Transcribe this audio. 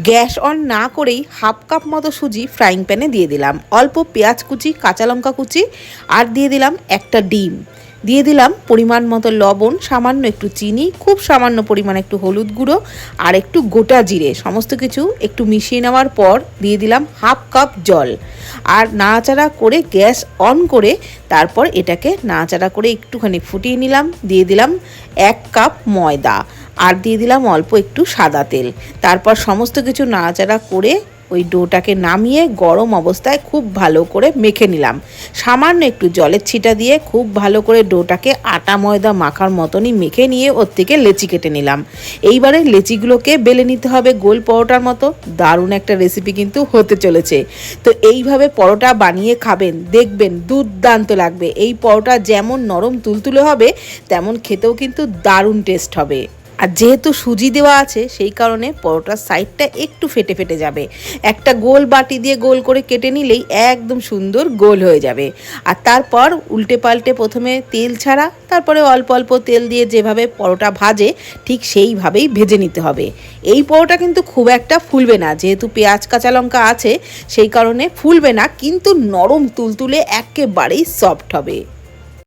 Gas on না করেই half cup মতো সুজি ফ্রাইং প্যানে দিয়ে দিলাম, অল্প পেঁয়াজ কুচি, কাঁচা লঙ্কা কুচি, আর দিয়ে দিলাম একটা ডিম, দিয়ে দিলাম পরিমাণ মতো লবণ, সামান্য একটু চিনি, খুব সামান্য পরিমাণ একটু হলুদ গুঁড়ো আর একটু গোটা জিরে। সমস্ত কিছু একটু মিশিয়ে নেওয়ার পর দিয়ে দিলাম হাফ কাপ জল, আর নাড়াচাড়া করে গ্যাস অন করে তারপর এটাকে নাড়াচাড়া করে একটুখানি ফুটিয়ে নিলাম। দিয়ে দিলাম 1 কাপ ময়দা, আর দিয়ে দিলাম অল্প একটু সাদা তেল। তারপর সমস্ত কিছু নাড়াচাড়া করে ওই ডোটাকে নামিয়ে গরম অবস্থায় খুব ভালো করে মেখে নিলাম। সামান্য একটু জলের ছিটা দিয়ে খুব ভালো করে ডোটাকে আটা ময়দা মাখার মতনই মেখে নিয়ে ওর থেকে লেচি কেটে নিলাম। এইবারে লেচিগুলোকে বেলে নিতে হবে গোল পরোটার মতো। দারুণ একটা রেসিপি কিন্তু হতে চলেছে। তো এইভাবে পরোটা বানিয়ে খাবেন, দেখবেন দুর্দান্ত লাগবে। এই পরোটা যেমন নরম তুলতুলে হবে, তেমন খেতেও কিন্তু দারুণ টেস্ট হবে। আর যেহেতু সুজি দেওয়া আছে সেই কারণে পরোটার সাইডটা একটু ফেটে ফেটে যাবে। একটা গোল বাটি দিয়ে গোল করে কেটে নিলেই একদম সুন্দর গোল হয়ে যাবে। আর তারপর উল্টে পাল্টে প্রথমে তেল ছাড়া, তারপরে অল্প অল্প তেল দিয়ে যেভাবে পরোটা ভাজে ঠিক সেইভাবেই ভেজে নিতে হবে। এই পরোটা কিন্তু খুব একটা ফুলবে না, যেহেতু পেঁয়াজ কাঁচা লঙ্কা আছে সেই কারণে ফুলবে না, কিন্তু নরম তুলতুলে একেবারেই সফট হবে।